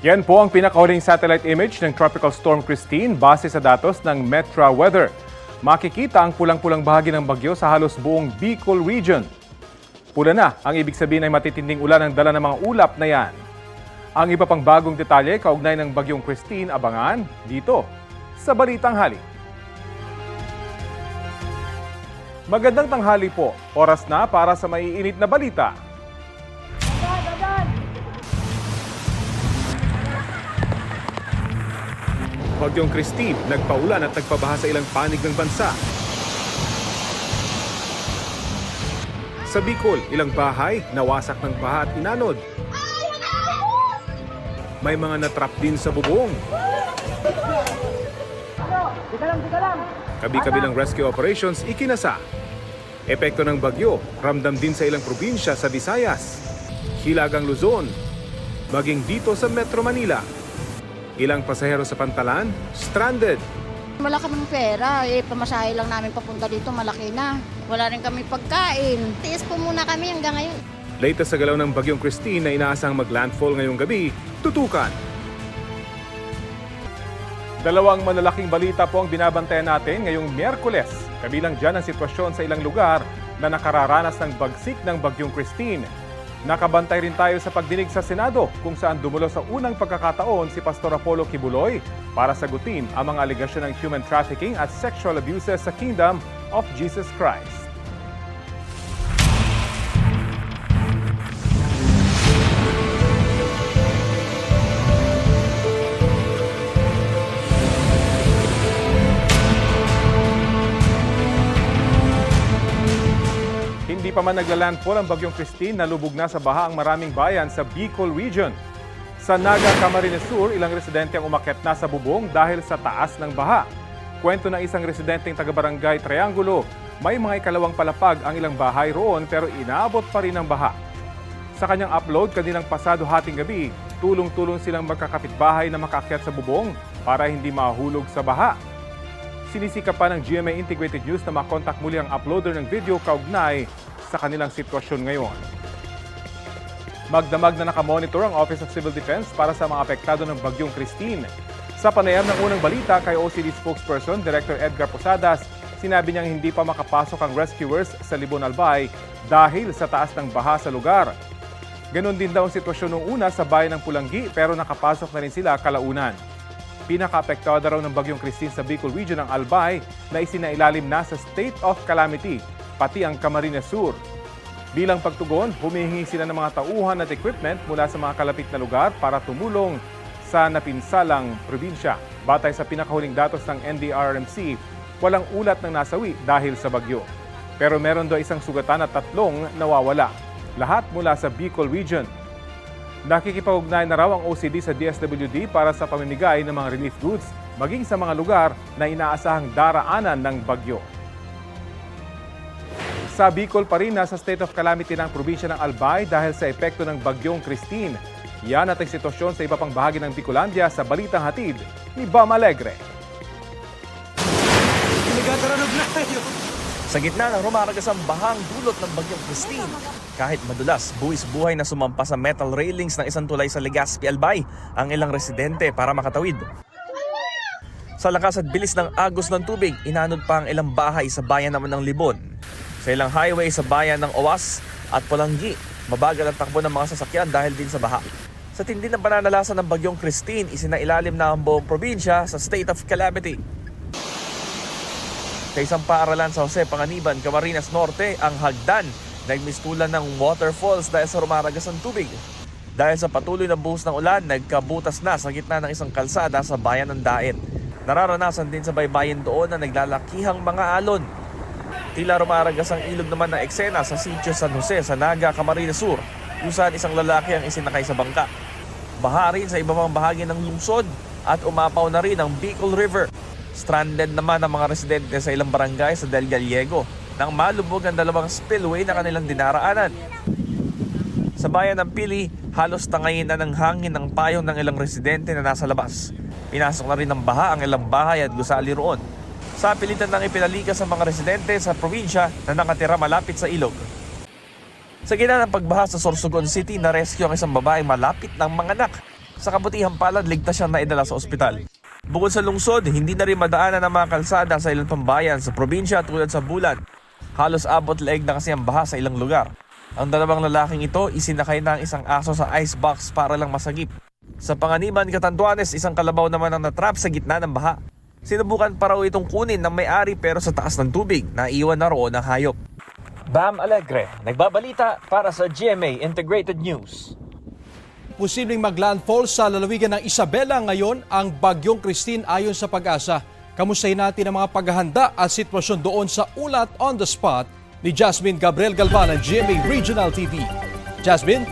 Yan po ang pinakahuling satellite image ng Tropical Storm Christine base sa datos ng Metra Weather. Makikita ang pulang-pulang bahagi ng bagyo sa halos buong Bicol region. Pula na, ang ibig sabihin ay matitinding ulan ang dala ng mga ulap na yan. Ang iba pang bagong detalye kaugnay ng bagyong Christine abangan dito sa Balitang Hali. Magandang tanghali po. Oras na para sa maiinit na balita. Bagyong Christine, nagpaulan at nagpabaha sa ilang panig ng bansa. Sa Bicol, ilang bahay nawasak ng baha at inanod. May mga natrap din sa bubong. Kabi-kabilang rescue operations ikinasa. Epekto ng bagyo, ramdam din sa ilang probinsya sa Visayas, Hilagang Luzon, maging dito sa Metro Manila. Ilang pasahero sa Pantalan, stranded. Wala kaming pera, pamasahe lang namin papunta dito, malaki na. Wala rin kami pagkain. Tiis po muna kami hanggang ngayon. Latest sa galaw ng bagyong Christine na inaasang mag-landfall ngayong gabi, tutukan. Dalawang malalaking balita po ang binabantayan natin ngayong Miyerkules. Kabilang dyan ang sitwasyon sa ilang lugar na nakararanas ng bagsik ng bagyong Christine. Nakabantay rin tayo sa pagdinig sa Senado kung saan dumulo sa unang pagkakataon si Pastor Apollo Kibuloy para sagutin ang mga aligasyon ng human trafficking at sexual abuses sa Kingdom of Jesus Christ. Hindi pa man naglalandfall ang bagyong Christine, nalubog na sa baha ang maraming bayan sa Bicol region. Sa Naga, Camarines Sur, ilang residente ang umakyat na sa bubong dahil sa taas ng baha. Kwento ng isang residenteng taga-barangay Triangulo, may mga ikalawang palapag ang ilang bahay roon pero inaabot pa rin ang baha. Sa kanyang upload kanilang pasado hating gabi, tulong-tulong silang magkakapitbahay na makakyat sa bubong para hindi mahulog sa baha. Sinisikap pa ng GMA Integrated News na makontak muli ang uploader ng video kaugnay sa kanilang sitwasyon ngayon. Magdamag na nakamonitor ang Office of Civil Defense para sa mga apektado ng bagyong Christine. Sa panayam ng unang balita kay OCD spokesperson Director Edgar Posadas, sinabi niyang hindi pa makapasok ang rescuers sa Libon Albay dahil sa taas ng baha sa lugar. Ganon din daw ang sitwasyon nung una sa bayan ng Pulanggi pero nakapasok na rin sila kalaunan. Pinaka-apektado raw ng bagyong Christine sa Bicol region ng Albay na isinailalim na sa state of calamity, pati ang Camarines Sur. Bilang pagtugon, humihingi sila ng mga tauhan at equipment mula sa mga kalapit na lugar para tumulong sa napinsalang probinsya. Batay sa pinakahuling datos ng NDRRMC, walang ulat ng nasawi dahil sa bagyo. Pero meron daw isang sugatan at 3 nawawala. Lahat mula sa Bicol region. Nakikipag-ugnay na raw ang OCD sa DSWD para sa pamimigay ng mga relief goods maging sa mga lugar na inaasahang daraanan ng bagyo. Sa Bicol pa rin nasa state of calamity ng probinsya ng Albay dahil sa epekto ng bagyong Christine. Yan at ang sitwasyon sa iba pang bahagi ng Bicolandia sa Balitang Hatid ni Bam Alegre. Sa gitna ng rumaragasang bahang dulot ng bagyong Christine, kahit madulas, buwis buhay na sumampa sa metal railings ng isang tulay sa Legazpi, Albay ang ilang residente para makatawid. Sa lakas at bilis ng agos ng tubig, inanod pa ang ilang bahay sa bayan naman ng Libon. Sa ilang highway sa bayan ng Owas at Pulanggi, mabagal ang takbo ng mga sasakyan dahil din sa baha. Sa tindi ng pananalasa ng bagyong Christine, isinailalim na ang buong probinsya sa state of calamity. Sa isang paaralan sa Jose Panganiban, Camarines Norte, ang hagdan nagmistulan ng waterfalls dahil sa rumaragas ng tubig. Dahil sa patuloy na buhos ng ulan, nagkabutas na sa gitna ng isang kalsada sa bayan ng Daet. Nararanasan din sa baybayin doon na naglalakihang mga alon. Tila rumaragas ang ilog naman ng eksena sa Sitio San Jose sa Naga, Camarines Sur, kung saan isang lalaki ang isinakay sa bangka. Baha rin sa ibang bahagi ng lungsod at umapaw na rin ang Bicol River. Stranded naman ang mga residente sa ilang barangay sa Del Gallego nang malubog ang 2 spillway na kanilang dinaraanan. Sa bayan ng Pili, Halos tangayin na ng hangin ang payong ng ilang residente na nasa labas. Pinasok na rin ng baha ang ilang bahay at gusali roon. Sa pilitan ng ipinalikas ang mga residente sa probinsya na nakatira malapit sa ilog. Sa gitna ng pagbaha sa Sorsogon City, na-rescue ang isang babaeng malapit ng mga anak. Sa kabutihang palad, ligtas siyang naidala sa ospital. Bukod sa lungsod, hindi na rin madaanan ang mga kalsada sa ilang pambayan sa probinsya tulad sa Bulan. Halos abot leeg na kasi ang baha sa ilang lugar. Ang dalawang lalaking ito isinakay na ang isang aso sa icebox para lang masagip. Sa Panganiban, Catanduanes, isang kalabaw naman ang natrap sa gitna ng baha. Sinubukan pa raw itong kunin ng may-ari pero sa taas ng tubig, naiwan na roon ang hayop. Bam Alegre, nagbabalita para sa GMA Integrated News. Posibleng maglandfall sa lalawigan ng Isabela ngayon ang Bagyong Christine ayon sa Pag-asa. Kamustahin natin ang mga paghahanda at sitwasyon doon sa ulat on the spot ni Jasmine Gabriel Galvan ng GMA Regional TV. Jasmine?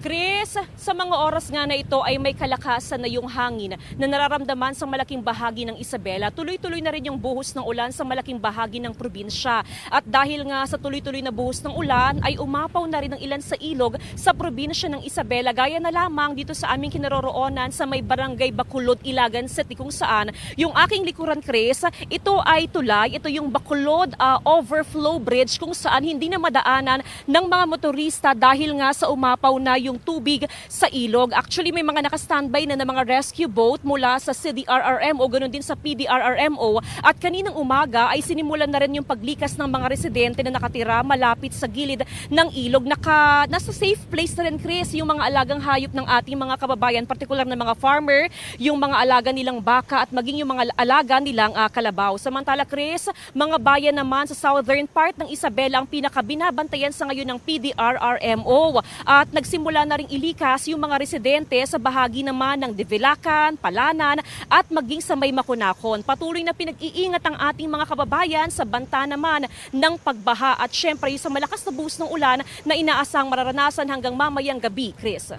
Chris, sa mga oras nga na ito ay may kalakasan na yung hangin na nararamdaman sa malaking bahagi ng Isabela. Tuloy-tuloy na rin yung buhos ng ulan sa malaking bahagi ng probinsya. At dahil nga sa tuloy-tuloy na buhos ng ulan ay umapaw na rin ang ilan sa ilog sa probinsya ng Isabela. Gaya na lamang dito sa aming kinaroroonan sa may barangay Bacolod, Ilagan City kung saan yung aking likuran, Chris, ito ay tulay. Ito yung Bacolod Overflow Bridge kung saan hindi na madaanan ng mga motorista dahil nga sa umapaw na yung tubig sa ilog. Actually, may mga naka-standby na mga rescue boat mula sa CDRRMO, ganoon din sa PDRRMO. At kaninang umaga ay sinimulan na rin yung paglikas ng mga residente na nakatira malapit sa gilid ng ilog. Nasa safe place na rin, Chris, yung mga alagang hayop ng ating mga kababayan, partikular na mga farmer, yung mga alaga nilang baka at maging yung mga alaga nilang kalabaw. Samantala, Chris, mga bayan naman sa southern part ng Isabela ang pinakabinabantayan sa ngayon ng PDRRMO. At nagsimula na ring ilikas yung mga residente sa bahagi naman ng Divilacan, Palanan at maging sa may Makunakon. Patuloy na pinag-iingat ang ating mga kababayan sa banta naman ng pagbaha at syempre sa malakas na buhos ng ulan na inaasang mararanasan hanggang mamayang gabi, Chris.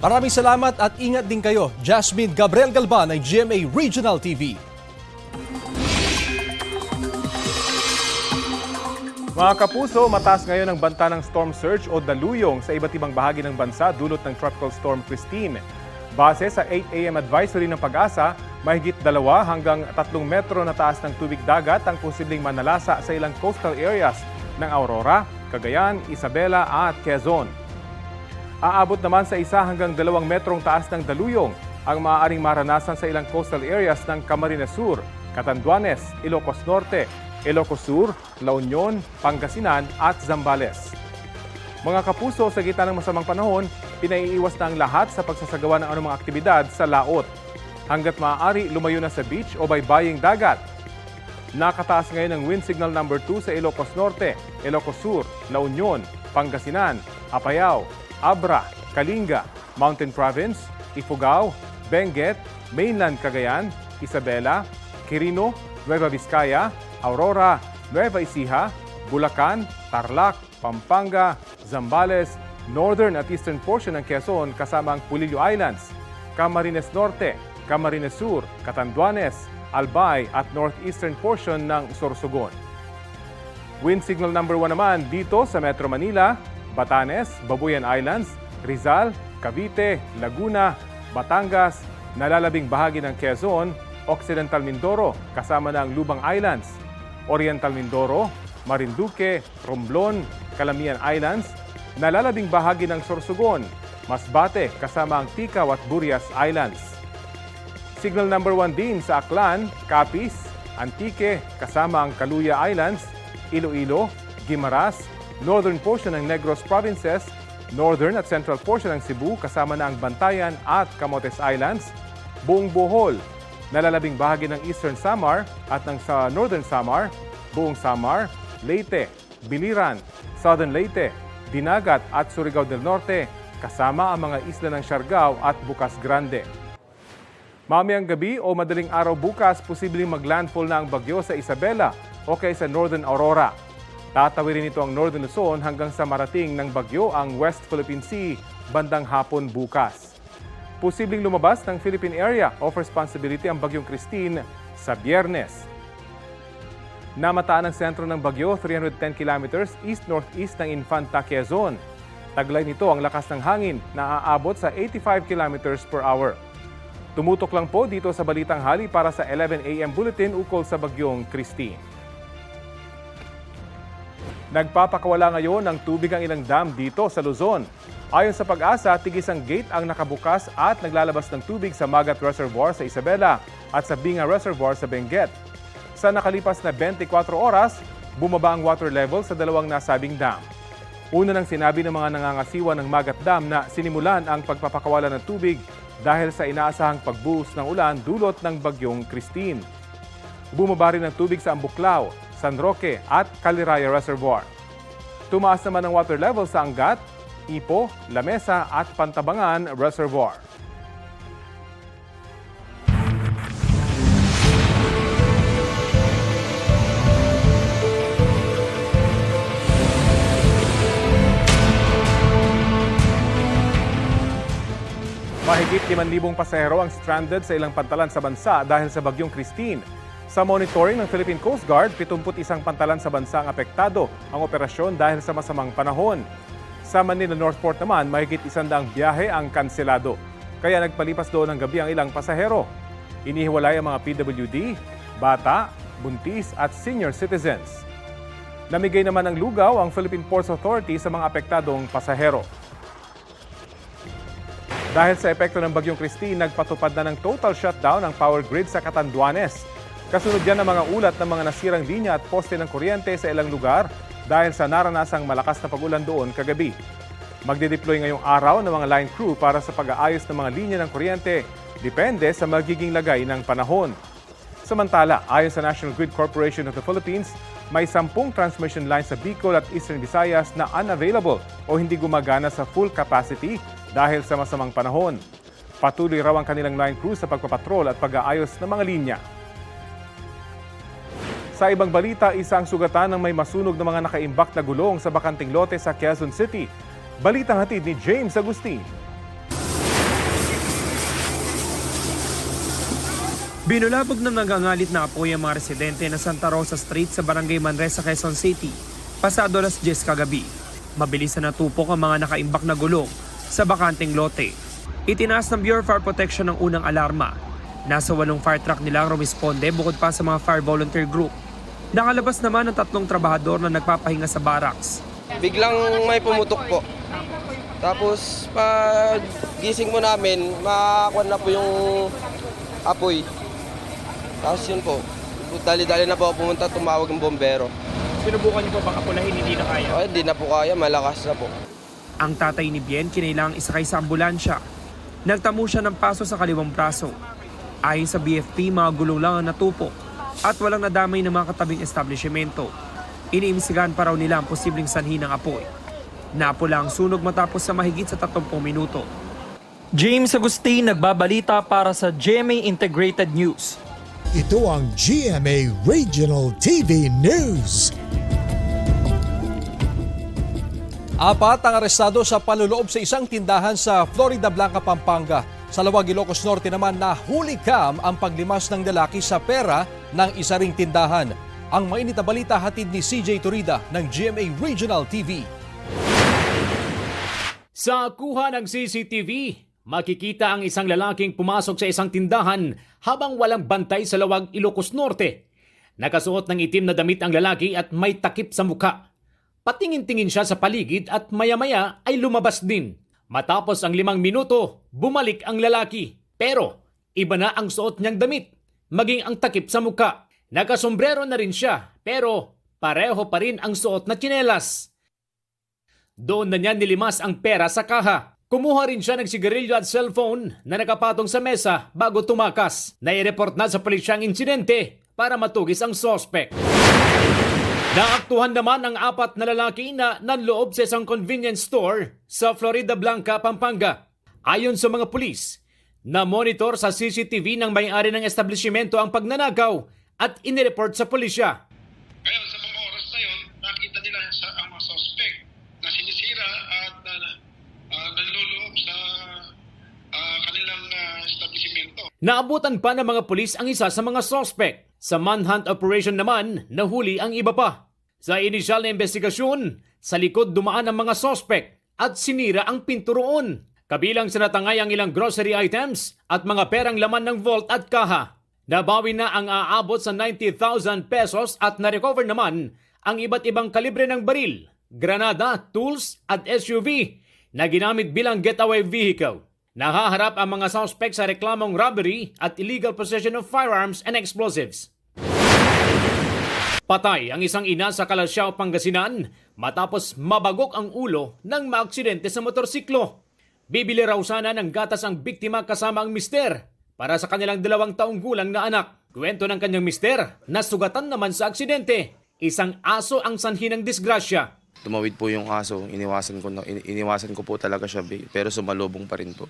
Maraming salamat at ingat din kayo. Jasmine Gabriel Galvan ng GMA Regional TV. Mga kapuso, mataas ngayon ang banta ng storm surge o daluyong sa iba't ibang bahagi ng bansa dulot ng Tropical Storm Christine. Base sa 8 AM advisory ng Pag-asa, mahigit 2 hanggang 3 metro na taas ng tubig dagat ang posibleng manalasa sa ilang coastal areas ng Aurora, Cagayan, Isabela at Quezon. Aabot naman sa 1 hanggang 2 metrong taas ng daluyong ang maaaring maranasan sa ilang coastal areas ng Camarines Sur, Catanduanes, Ilocos Norte, Ilocos Sur, La Union, Pangasinan at Zambales. Mga kapuso, sa gitna ng masamang panahon, pinaiiwas na ang lahat sa pagsasagawa ng anumang aktibidad sa laot. Hanggat maaari, lumayo na sa beach o baybaying dagat. Nakataas ngayon ang wind signal number 2 sa Ilocos Norte, Ilocos Sur, La Union, Pangasinan, Apayao, Abra, Kalinga, Mountain Province, Ifugao, Benguet, Mainland Cagayan, Isabela, Quirino, Nueva Vizcaya, Aurora, Nueva Ecija, Bulacan, Tarlac, Pampanga, Zambales, northern at eastern portion ng Quezon kasama ang Pulillo Islands, Camarines Norte, Camarines Sur, Catanduanes, Albay at northeastern portion ng Sorsogon. Wind signal number 1 naman dito sa Metro Manila, Batanes, Babuyan Islands, Rizal, Cavite, Laguna, Batangas, nalalabing bahagi ng Quezon, Occidental Mindoro kasama na ang Lubang Islands, Oriental Mindoro, Marinduque, Romblon, Calamian Islands, nalalabing bahagi ng Sorsogon, Masbate kasama ang Ticao at Burias Islands. Signal number 1 din sa Aklan, Capiz, Antique kasama ang Caluya Islands, Iloilo, Guimaras, northern portion ng Negros Provinces, northern at central portion ng Cebu kasama na ang Bantayan at Camotes Islands, buong Bohol, nalalabing bahagi ng Eastern Samar at ng sa Northern Samar, buong Samar, Leyte, Biliran, Southern Leyte, Dinagat at Surigao del Norte, kasama ang mga isla ng Siargao at Bukas Grande. Mamayang gabi o madaling araw bukas, posibleng maglandfall na ang bagyo sa Isabela o kaya sa Northern Aurora. Tatawirin nito ang Northern Luzon hanggang sa marating ng bagyo ang West Philippine Sea bandang hapon bukas. Posibleng lumabas ng Philippine Area of Responsibility ang Bagyong Christine sa Biyernes. Namataan ang sentro ng bagyo 310 kilometers east-northeast ng Infanta, Quezon. Taglay nito ang lakas ng hangin na aabot sa 85 kilometers per hour. Tumutok lang po dito sa Balitang Hali para sa 11 a.m. bulletin ukol sa bagyong Christine. Nagpapakawala ngayon ng tubig ang ilang dam dito sa Luzon. Ayon sa Pag-asa, tigis ang gate ang nakabukas at naglalabas ng tubig sa Magat Reservoir sa Isabela at sa Binga Reservoir sa Benguet. Sa nakalipas na 24 oras, bumaba ang water level sa dalawang nasabing dam. Una nang sinabi ng mga nangangasiwa ng Magat Dam na sinimulan ang pagpapakawala ng tubig dahil sa inaasahang pagbuhos ng ulan dulot ng bagyong Christine. Bumaba rin ang tubig sa Ambuklao, San Roque at Caliraya Reservoir. Tumaas naman ang water level sa Angat, Ipo, Lamesa at Pantabangan Reservoir. Mahigit 5,000 pasahero ang stranded sa ilang pantalan sa bansa dahil sa bagyong Christine. Sa monitoring ng Philippine Coast Guard, 71 pantalan sa bansa ang apektado ang operasyon dahil sa masamang panahon. Sa Manila Northport naman, mahigit 100 biyahe ang kanselado. Kaya nagpalipas doon ng gabi ang ilang pasahero. Inihiwalay ang mga PWD, bata, buntis at senior citizens. Namigay naman ng lugaw ang Philippine Ports Authority sa mga apektadong pasahero. Dahil sa epekto ng bagyong Christine, nagpatupad na ng total shutdown ang power grid sa Catanduanes. Kasunod yan ang mga ulat ng mga nasirang linya at poste ng kuryente sa ilang lugar dahil sa naranasang malakas na pag-ulan doon kagabi. Magdedeploy ngayong araw ng mga line crew para sa pag-aayos ng mga linya ng kuryente, depende sa magiging lagay ng panahon. Samantala, ayon sa National Grid Corporation of the Philippines, may 10 transmission lines sa Bicol at Eastern Visayas na unavailable o hindi gumagana sa full capacity dahil sa masamang panahon. Patuloy raw ang kanilang line crew sa pagpapatrol at pag-aayos ng mga linya. Sa ibang balita, isang sugatan ng may masunog na mga nakaimbak na gulong sa bakanting lote sa Quezon City. Balitang hatid ni James Agustin. Binulabog ng nagangalit na apoy ang mga residente na Santa Rosa Street sa Barangay Manresa, Quezon City, pasado alas 10 kagabi. Mabilis na natupok ang mga nakaimbak na gulong sa bakanting lote. Itinaas ng Bureau of Fire Protection ang unang alarma. Nasa 8 fire truck nila ang rumisponde bukod pa sa mga fire volunteer group. Nakalabas naman ang 3 trabahador na nagpapahinga sa barracks. Biglang may pumutok po. Tapos pag gising mo namin, makakuha na po yung apoy. Tapos yun po, dali-dali na po pumunta, tumawag ng bombero. Sinubukan niyo po bang apulahin, hindi na kaya? Ay, hindi na po kaya, malakas na po. Ang tatay ni Bien kinailangang isakay sa ambulansya. Nagtamo siya ng paso sa kaliwang braso. Ayon sa BFP, mga gulong lang ang natupok at walang nadamay ng mga katabing establishmento. Iniimbestigahan pa raw nila ang posibleng sanhi ng apoy. Napula ang sunog matapos sa mahigit sa 30 minuto. James Agustin nagbabalita para sa GMA Integrated News. Ito ang GMA Regional TV News. 4 ang arestado sa panloloob sa isang tindahan sa Florida Blanca, Pampanga. Sa Lawag, Ilocos Norte naman, nahuli kam ang paglimas ng lalaki sa pera ng isa ring tindahan. Ang mainit na balita hatid ni CJ Turida ng GMA Regional TV. Sa kuha ng CCTV, makikita ang isang lalaking pumasok sa isang tindahan habang walang bantay sa Lawag, Ilocos Norte. Nakasuot ng itim na damit ang lalaki at may takip sa mukha. Patingin-tingin siya sa paligid at maya-maya ay lumabas din. Matapos ang 5 minuto, bumalik ang lalaki. Pero iba na ang suot niyang damit, maging ang takip sa mukha. Nakasombrero na rin siya, pero pareho pa rin ang suot na tsinelas. Doon na niya nilimas ang pera sa kaha. Kumuha rin siya ng sigarilyo at cellphone na nakapatong sa mesa bago tumakas. Nai-report na sa pulisya ang insidente para matugis ang suspect. Naaktuhan naman ang 4 na lalaki na nanloob sa isang convenience store sa Florida Blanca, Pampanga. Ayon sa mga pulis, na-monitor sa CCTV ng may-ari ng establishmento ang pagnanakaw at inireport sa pulisya. Ngayon, sa mga oras na yun, nakita nila ang mga suspect na sinisira at nanloloob sa kanilang establishmento. Naabutan pa ng mga pulis ang isa sa mga suspect. Sa manhunt operation naman, nahuli ang iba pa. Sa inisyal na investigasyon, sa likod dumaan ang mga suspect at sinira ang pinto roon. Kabilang sa natangay ang ilang grocery items at mga perang laman ng vault at kaha. Nabawi na ang aabot sa 90,000 pesos at na-recover naman ang iba't ibang kalibre ng baril, granada, tools at SUV na ginamit bilang getaway vehicle. Nahaharap ang mga suspect sa reklamong robbery at illegal possession of firearms and explosives. Patay ang isang ina sa Calasiao, Pangasinan matapos mabagok ang ulo nang maaksidente sa motorsiklo. Bibili raw sana ng gatas ang biktima kasama ang mister para sa kanilang 2 taong gulang na anak. Kwento ng kanyang mister, nasugatan naman sa aksidente. Isang aso ang sanhi ng disgrasya. Tumawid po yung aso, iniwasan ko po talaga siya, pero sumalubong pa rin po.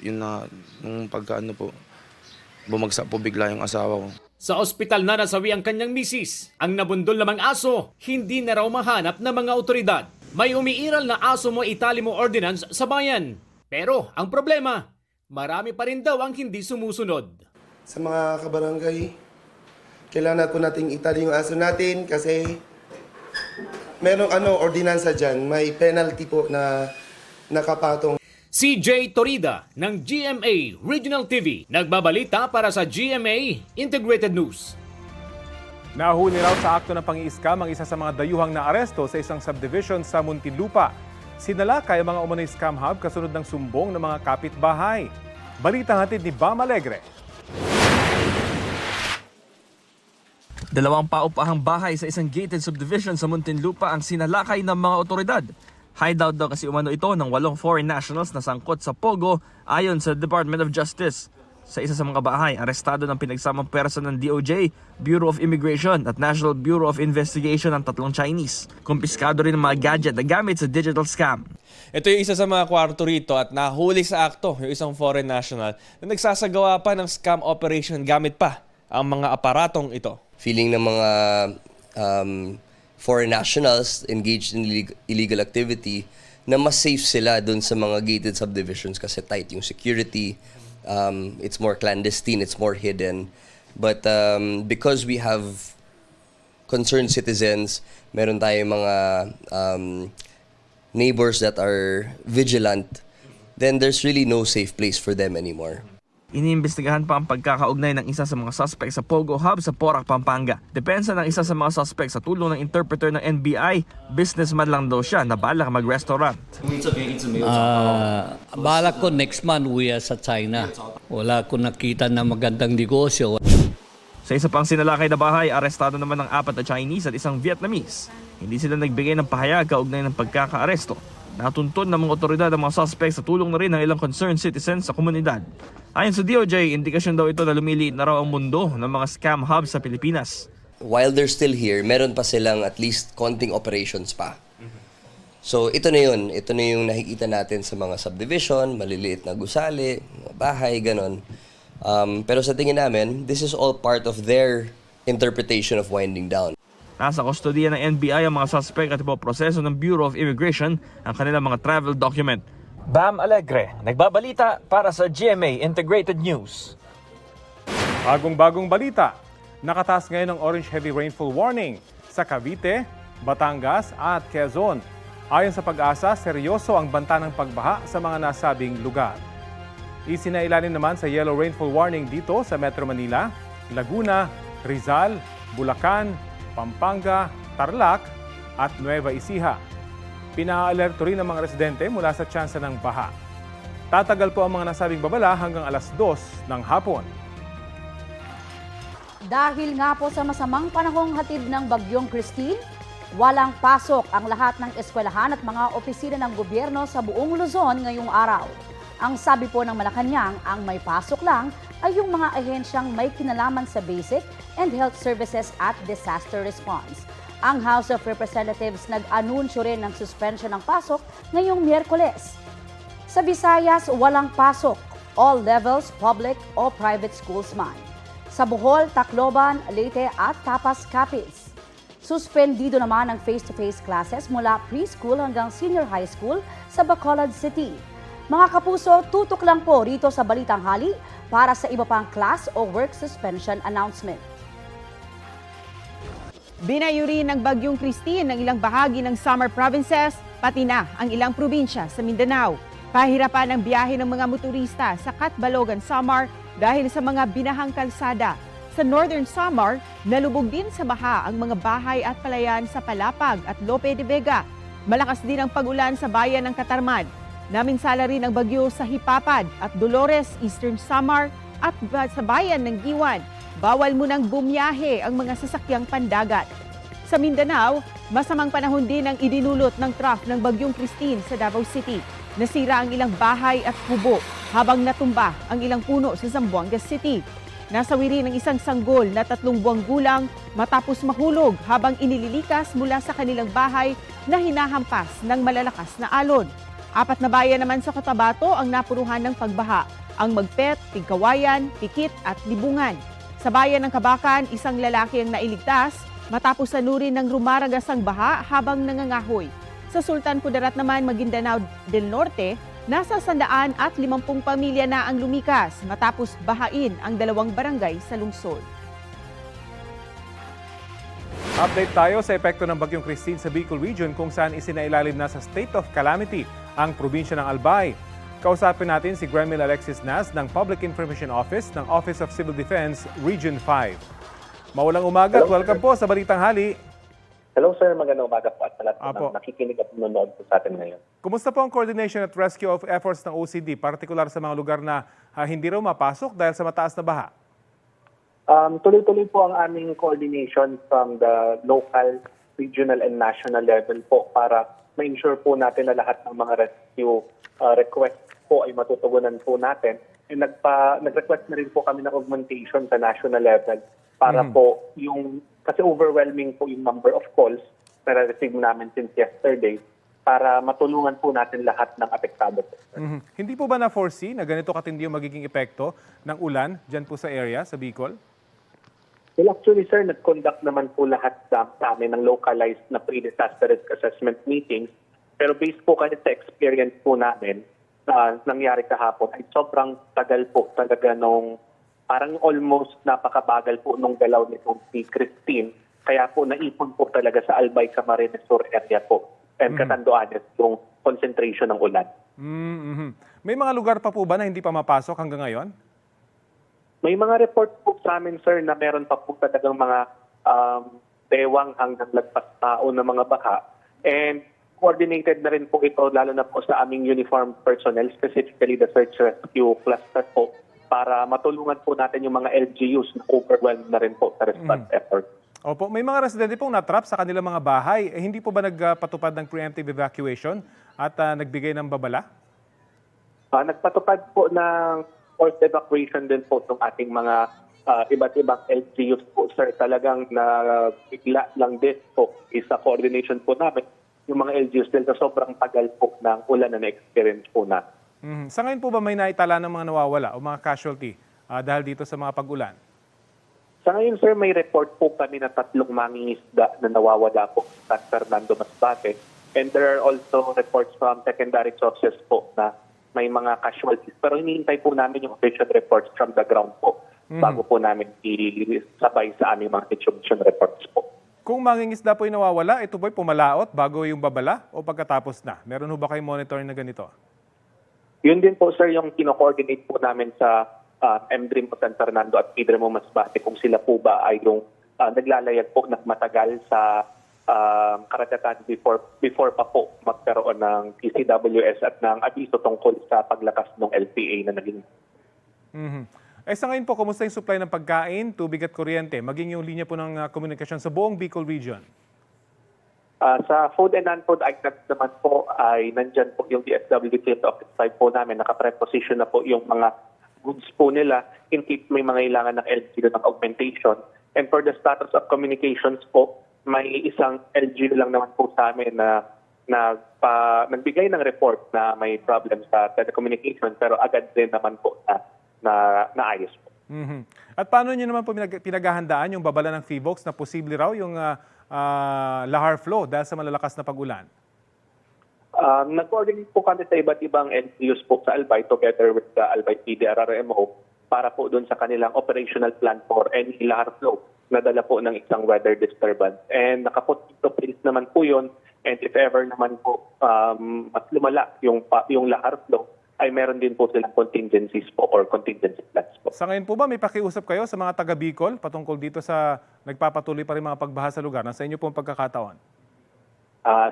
Yun na, nung pagkaano po, bumagsak po bigla yung asawa ko. Sa ospital na nasawi ang kanyang misis. Ang nabundol namang aso, hindi na raw mahanap ng mga otoridad. May umiiral na aso mo itali mo ordinance sa bayan. Pero ang problema, marami pa rin daw ang hindi sumusunod. Sa mga kabarangay, kailangan po nating itali yung aso natin kasi merong ordinansa dyan. May penalty po na nakapatong. CJ Torida ng GMA Regional TV, nagbabalita para sa GMA Integrated News. Nahuli raw sa akto ng pang-i-scam ang isa sa mga dayuhang na aresto sa isang subdivision sa Muntinlupa. Sinalakay ang mga umano'y scam hub kasunod ng sumbong ng mga kapitbahay. Balitang hatid ni Bam Alegre. 2 paupahang bahay sa isang gated subdivision sa Muntinlupa ang sinalakay ng mga otoridad. Hideout daw kasi umano ito ng 8 foreign nationals na sangkot sa Pogo ayon sa Department of Justice. Sa isa sa mga bahay, arestado ng pinagsamang pwersa ng DOJ, Bureau of Immigration at National Bureau of Investigation ang 3 Chinese. Kumpiskado rin ang mga gadget na gamit sa digital scam. Ito yung isa sa mga kwarto rito at nahuli sa akto yung isang foreign national na nagsasagawa pa ng scam operation gamit pa ang mga aparatong ito. Feeling ng mga foreign nationals engaged in illegal activity na mas safe sila dun sa mga gated subdivisions kasi tight yung security, it's more clandestine, it's more hidden. But because we have concerned citizens, meron tayong mga neighbors that are vigilant, then there's really no safe place for them anymore. Iniimbestigahan pa ang pagkakaugnay ng isa sa mga suspect sa Pogo Hub sa Porac, Pampanga. Depensa ng isa sa mga suspect sa tulong ng interpreter ng NBI, businessman lang daw siya na balak mag-restaurant. Balak ko next month uwi sa China. Wala ko nakita na magandang negosyo. Sa isa pang sinalakay na bahay, arestado naman ng 4 na Chinese at isang Vietnamese. Hindi sila nagbigay ng pahayag kaugnay ng pagkakaaresto. Natuntun ng mga otoridad ang mga suspect sa tulong na rin ng ilang concerned citizens sa komunidad. Ayon sa DOJ, indikasyon daw ito na lumiliit na raw ang mundo ng mga scam hubs sa Pilipinas. While they're still here, meron pa silang at least konting operations pa. So ito na yun. Ito na yung nakikita natin sa mga subdivision, maliliit na gusali, bahay, ganon. Pero sa tingin namin, this is all part of their interpretation of winding down. Nasa kustodiya ng NBI ang mga suspect at ipoproseso ng Bureau of Immigration ang kanilang mga travel document. Bam Alegre, nagbabalita para sa GMA Integrated News. Bagong-bagong balita, nakataas ngayon ang orange heavy rainfall warning sa Cavite, Batangas at Quezon. Ayon sa Pag-asa, seryoso ang banta ng pagbaha sa mga nasabing lugar. Isinailalim naman sa yellow rainfall warning dito sa Metro Manila, Laguna, Rizal, Bulacan, Pampanga, Tarlac at Nueva Ecija. Pinaalerto rin ang mga residente mula sa tsansa ng baha. Tatagal po ang mga nasabing babala hanggang alas 2 ng hapon. Dahil nga po sa masamang panahong hatid ng Bagyong Christine, walang pasok ang lahat ng eskwelahan at mga opisina ng gobyerno sa buong Luzon ngayong araw. Ang sabi po ng Malacanang, ang may pasok lang ay yung mga ahensyang may kinalaman sa basic and health services at disaster response. Ang House of Representatives nag-anunsyo rin ng suspension ng pasok ngayong Miyerkules. Sa Visayas, walang pasok, all levels, public o private schools man. Sa Bohol, Tacloban, Leyte at Tapas, Capiz. Suspendido naman ang face-to-face classes mula preschool hanggang senior high school sa Bacolod City. Mga kapuso, tutok lang po rito sa Balitang Hali para sa iba pang class o work suspension announcement. Binayuri ng Bagyong Christine ang ilang bahagi ng Samar provinces, pati na ang ilang probinsya sa Mindanao. Pahirapan ang biyahe ng mga motorista sa Catbalogan, Samar dahil sa mga binahang kalsada. Sa Northern Samar, nalubog din sa baha ang mga bahay at palayan sa Palapag at Lope de Vega. Malakas din ang pag-ulan sa bayan ng Katarman. Naminsala rin ang bagyo sa Hipapad at Dolores, Eastern Samar at sa bayan ng Giwan. Bawal munang bumiyahe ang mga sasakyang pandagat. Sa Mindanao, masamang panahon din ang idinulot ng trough ng Bagyong Christine sa Davao City. Nasira ang ilang bahay at kubo habang natumba ang ilang puno sa Zamboanga City. Nasawi rin ang isang sanggol na 3 buwang gulang matapos mahulog habang inililikas mula sa kanilang bahay na hinahampas ng malalakas na alon. 4 na bayan naman sa Cotabato ang napuruhan ng pagbaha, ang Magpet, Tigkawayan, Pikit at Libungan. Sa bayan ng Kabakan, isang lalaki ang nailigtas matapos sanurin ng rumaragasang baha habang nangangahoy. Sa Sultan Kudarat naman, Maguindanao del Norte, nasa 150 pamilya na ang lumikas matapos bahain ang 2 barangay sa lungsod. Update tayo sa epekto ng Bagyong Christine sa Bicol Region kung saan isinailalim na sa state of calamity ang probinsya ng Albay. Kausapin natin si Gremil Alexis Nas ng Public Information Office ng Office of Civil Defense Region 5. Maulang umaga at welcome po sa Balitang Hali. Hello sir, magandang umaga po at sa lahat ng nakikinig at nanonood po sa atin ngayon. Kumusta po ang coordination at rescue of efforts ng OCD, partikular sa mga lugar na hindi raw mapasok dahil sa mataas na baha? Tuloy-tuloy po ang aming coordination from the local, regional and national level po para ma-ensure po natin na lahat ng mga rescue request po ay matutugunan po natin. And nag-request na rin po kami ng augmentation sa national level para po kasi overwhelming po yung number of calls na na-receive namin since yesterday para matulungan po natin lahat ng apektado po. Hindi po ba na-foresee na ganito katindi yung magiging epekto ng ulan dyan po sa area, sa Bicol? Well, actually, sir, nag-conduct naman po lahat sa amin ng localized na pre-disaster risk assessment meetings. Pero based po kasi sa experience po namin na nangyari kahapon, ay sobrang tagal po talaga nung parang almost napakabagal po nung galaw nitong si Christine. Kaya po naipon po talaga sa Albay, Camarines Sur area po. And Catanduanes yung concentration ng ulan. May mga lugar pa po ba na hindi pa mapasok hanggang ngayon? May mga report po sa amin, sir, na meron pa po talagang mga bewang hanggang lagpas tao na mga baha. And coordinated na rin po ito, lalo na po sa aming uniformed personnel, specifically the search rescue cluster po, para matulungan po natin yung mga LGUs na overwhelmed na rin po sa response effort. Opo, may mga residente pong natrap sa kanilang mga bahay. Hindi po ba nagpatupad ng preemptive evacuation at nagbigay ng babala? Nagpatupad po ng forced evacuation din po ng ating mga iba't ibang LGUs po, sir. Talagang bigla lang din po isa coordination po namin yung mga LGUs dahil sa sobrang tagal po ng ulan na na-experience po na. Sa ngayon po ba may naitala ng mga nawawala o mga casualty dahil dito sa mga pag-ulan? Sa ngayon, sir, may report po kami na 3 mangingisda na nawawala po sa San Fernando, Masbate. And there are also reports from secondary sources po na may mga casualties. Pero hinihintay po namin yung official reports from the ground po bago po namin isabay sa aming mga situation reports po. Kung mangingisda po yung nawawala, ito po'y pumalaot bago yung babala o pagkatapos na? Meron ho ba kayong monitoring na ganito? Yun din po, sir, yung kino-coordinate po namin sa MDRIM po San Fernando at PDRIM Masbate kung sila po ba ay yung naglalayag po ng matagal sa karagatan before pa po magkaroon ng PCWS at ng abiso tungkol sa paglakas ng LPA na naging. Sa ngayon po, kumusta yung supply ng pagkain, tubig at kuryente, maging yung linya po ng komunikasyon sa buong Bicol Region? Sa food and non-food items naman po ay nandyan po yung DSWD Field Office 5 po namin. Naka-preposition na po yung mga goods po nila in case may mga ilangan ng LGU ng augmentation. And for the status of communications po, may isang LGU lang naman po sa amin na nagbigay ng report na may problem sa telecommunication pero agad din naman po na naayos po. At paano nyo naman po pinaghahandaan yung babala ng PHIVOLCS na posible raw yung lahar flow dahil sa malalakas na pag-ulan? Nag-coordinate po kami sa iba't ibang LGUs po sa Albay together with the Albay PDRRMO para po doon sa kanilang operational plan for any lahar flow na dala po ng isang weather disturbance. And nakaput into place naman po yun. And if ever naman po mas lumala yung lahar flow, ay meron din po silang contingencies po or contingency plans po. Sa ngayon po ba may pakiusap kayo sa mga taga Bicol patungkol dito sa nagpapatuloy pa rin mga pagbaha sa lugar? Nasa inyo pong pagkakataon?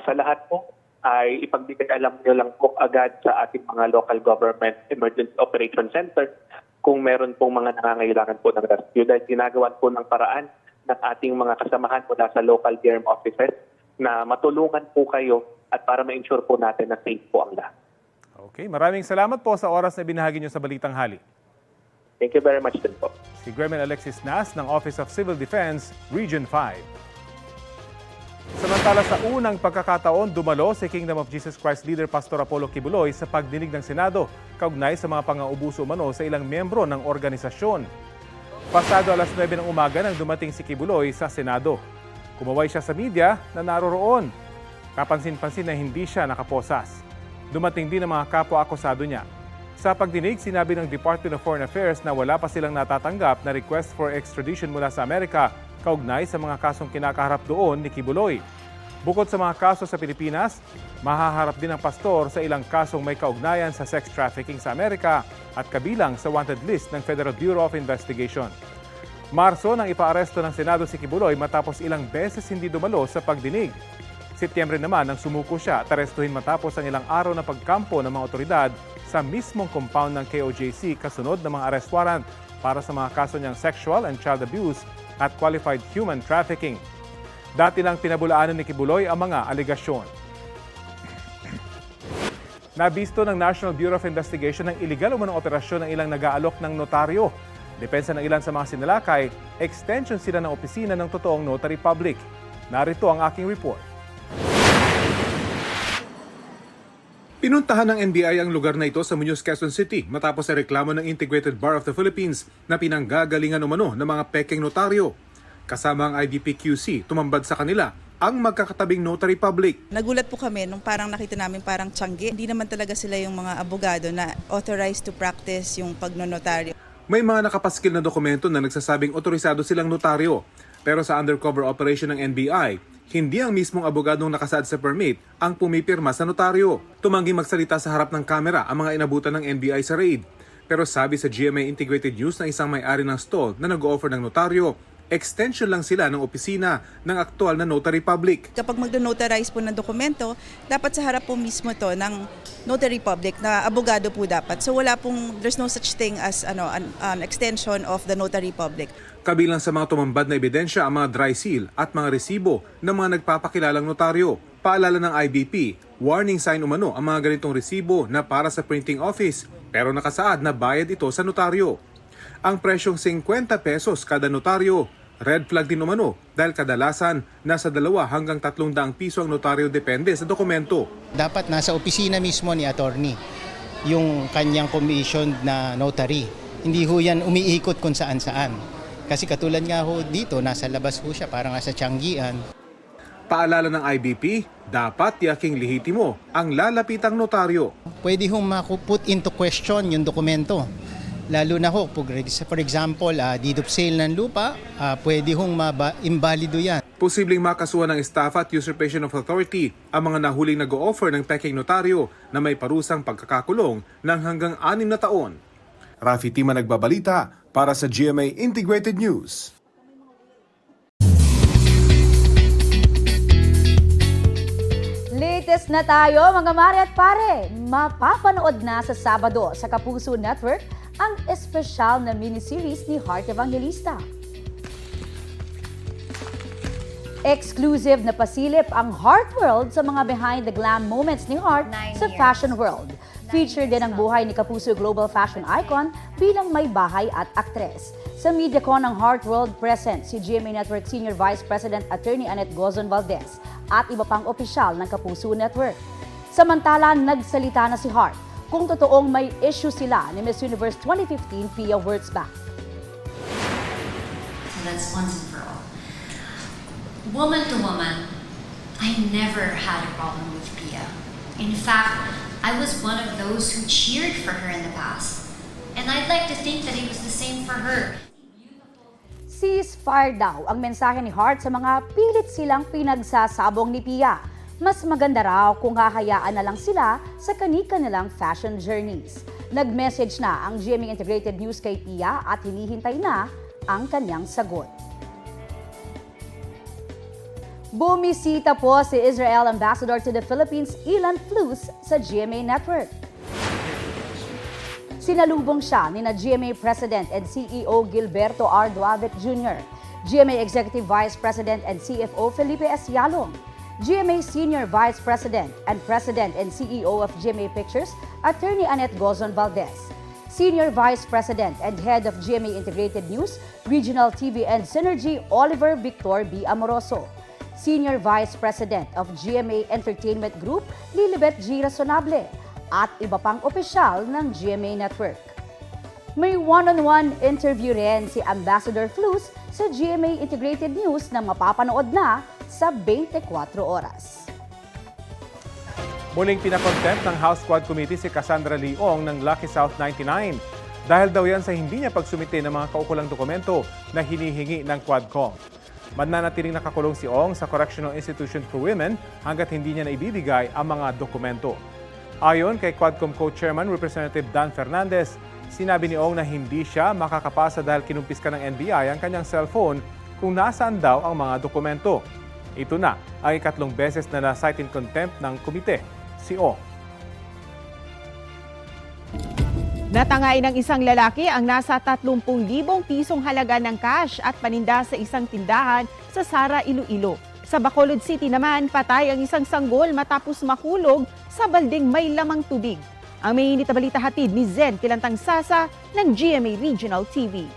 Sa lahat po ay ipagbigay alam nyo lang po agad sa ating mga local government emergency operation center kung meron pong mga nangangailangan po ng rescue. Dahil ginagawan po ng paraan ng ating mga kasamahan mula sa local DERM offices na matulungan po kayo at para ma-ensure po natin na safe po ang lahat. Okay, maraming salamat po sa oras na binahagi niyo sa Balitang Hali. Thank you very much din po. Si Gremlin Alexis Nas ng Office of Civil Defense, Region 5. Samantala sa unang pagkakataon, dumalo si Kingdom of Jesus Christ leader Pastor Apollo Kibuloy sa pagdinig ng Senado kaugnay sa mga pang-uubuso umano sa ilang miyembro ng organisasyon. Pasado alas 9 ng umaga nang dumating si Kibuloy sa Senado. Kumaway siya sa media na naroroon. Kapansin-pansin na hindi siya nakaposas. Dumating din ang mga kapwa-akusado niya. Sa pagdinig, sinabi ng Department of Foreign Affairs na wala pa silang natatanggap na request for extradition mula sa Amerika kaugnay sa mga kasong kinakaharap doon ni Kibuloy. Bukod sa mga kaso sa Pilipinas, mahaharap din ang pastor sa ilang kasong may kaugnayan sa sex trafficking sa Amerika at kabilang sa wanted list ng Federal Bureau of Investigation. Marso nang ipaaresto ng Senado si Kibuloy matapos ilang beses hindi dumalo sa pagdinig. Setyembre naman nang sumuko siya at arestuhin matapos ang ilang araw na pagkampo ng mga otoridad sa mismong compound ng KOJC kasunod ng mga arrest warrant para sa mga kaso niyang sexual and child abuse at qualified human trafficking. Dati lang pinabulaanan ni Kibuloy ang mga alegasyon. Nabisto ng National Bureau of Investigation ng iligal umanong operasyon ng ilang nag-aalok ng notaryo. Depensa ng ilan sa mga sinalakay, extension sila ng opisina ng totoong notary public. Narito ang aking report. Pinuntahan ng NBI ang lugar na ito sa Muñoz, Quezon City matapos sa reklamo ng Integrated Bar of the Philippines na pinanggagalingan umano ng mga pekeng notaryo. Kasama ang IBPQC, tumambad sa kanila ang magkakatabing notary public. Nagulat po kami nung parang nakita namin parang tiyanggi. Hindi naman talaga sila yung mga abogado na authorized to practice yung pagnonotaryo. May mga nakapaskil na dokumento na nagsasabing otorisado silang notaryo. Pero sa undercover operation ng NBI, hindi ang mismong abogadong nakasaad sa permit ang pumipirma sa notaryo. Tumangging magsalita sa harap ng kamera ang mga inabutan ng NBI sa raid. Pero sabi sa GMA Integrated News na isang may-ari ng stall na nag-offer ng notaryo, extension lang sila ng opisina ng aktual na notary public. Kapag mag-notarize po ng dokumento, dapat sa harap po mismo to ng notary public na abogado po dapat. So there's no such thing as an extension of the notary public. Kabilang sa mga tumambad na ebidensya ang mga dry seal at mga resibo ng mga nagpapakilalang notaryo. Paalala ng IBP, warning sign umano ang mga ganitong resibo na para sa printing office pero nakasaad na bayad ito sa notaryo. Ang presyong 50 pesos kada notaryo, red flag din umano dahil kadalasan nasa 2 hanggang 300 piso ang notaryo depende sa dokumento. Dapat nasa opisina mismo ni attorney yung kanyang commissioned na notary. Hindi ho yan umiikot kung saan-saan. Kasi katulad nga ho dito, nasa labas ho siya, parang nasa Tianggian. Paalala ng IBP, dapat tiyaking lehitimo ang lalapitang notaryo. Pwede hong put into question yung dokumento. Lalo na ho, for example, deed of sale ng lupa, pwede hong imbalido yan. Posibleng makasuhan ng estafa at usurpation of authority ang mga nahuling nag-o-offer ng peking notaryo na may parusang pagkakakulong ng hanggang 6 na taon. Rafi Tima nagbabalita para sa GMA Integrated News. Latest na tayo mga mare at pare. Mapapanood na sa Sabado sa Kapuso Network ang espesyal na miniseries ni Heart Evangelista. Exclusive na pasilip ang Heart World sa mga behind the glam moments ni Heart sa fashion world. Feature din ang buhay ni Kapuso Global Fashion Icon bilang may bahay at aktres. Sa MediaCon ng Heart World present si GMA Network Senior Vice President Attorney Annette Gozon Valdez at iba pang opisyal ng Kapuso Network. Samantala, nagsalita na si Heart kung totoong may issue sila ni Miss Universe 2015 Pia Wurtzbach. So that's once and for all. Woman to woman, I never had a problem with Pia. In fact, I was one of those who cheered for her in the past. And I'd like to think that it was the same for her. Ceasefire daw ang mensahe ni Hart sa mga pilit silang pinagsasabong ni Pia. Mas maganda raw kung hahayaan na lang sila sa kani-kanilang fashion journeys. Nag-message na ang GMA Integrated News kay Pia at hinihintay na ang kanyang sagot. Bumisita po si Israel Ambassador to the Philippines, Ilan Flus, sa GMA Network. Sinalubong siya ni GMA President and CEO Gilberto R. Duavit Jr., GMA Executive Vice President and CFO Felipe S. Yalong, GMA Senior Vice President and President and CEO of GMA Pictures, Attorney Annette Gozon Valdez, Senior Vice President and Head of GMA Integrated News, Regional TV and Synergy, Oliver Victor B. Amoroso, Senior Vice President of GMA Entertainment Group, Lilibet G. Razonable, at iba pang opisyal ng GMA Network. May one-on-one interview rin si Ambassador Flus sa GMA Integrated News na mapapanood na sa 24 oras. Muling pinakontempt ng House Quad Committee si Cassandra Leong ng Lucky South 99 dahil daw yan sa hindi niya pagsumite ng mga kaukulang dokumento na hinihingi ng Quadcom. Mananatiling nakakulong si Ong sa Correctional Institution for Women hanggat hindi niya naibibigay ang mga dokumento. Ayon kay Quadcom Co-Chairman Representative Dan Fernandez, sinabi ni Ong na hindi siya makakapasa dahil kinumpiska ng NBI ang kanyang cellphone kung nasaan daw ang mga dokumento. Ito na ang ikatlong beses na na-cite in contempt ng komite, si Ong. Natangay ng isang lalaki ang nasa 30,000 pisong halaga ng cash at paninda sa isang tindahan sa Sara, Iloilo. Sa Bacolod City naman, patay ang isang sanggol matapos mahulog sa balding may lamang tubig. Ang may init na balita hatid ni Zen Kilantang Sasa ng GMA Regional TV.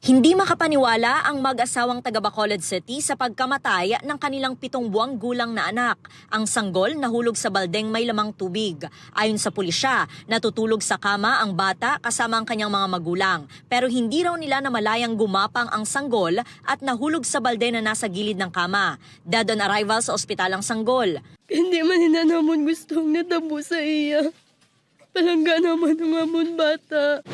Hindi makapaniwala ang mag-asawang taga Bacolod City sa pagkamatay ng kanilang 7 buwang gulang na anak. Ang sanggol nahulog sa baldeng may lamang tubig. Ayon sa pulisya, natutulog sa kama ang bata kasama ang kanyang mga magulang. Pero hindi raw nila namalayang gumapang ang sanggol at nahulog sa balde na nasa gilid ng kama. Dead on arrival sa ospital ang sanggol. Hindi man hinanamon gustong natabo sa iya. Palangga naman ang amon bata.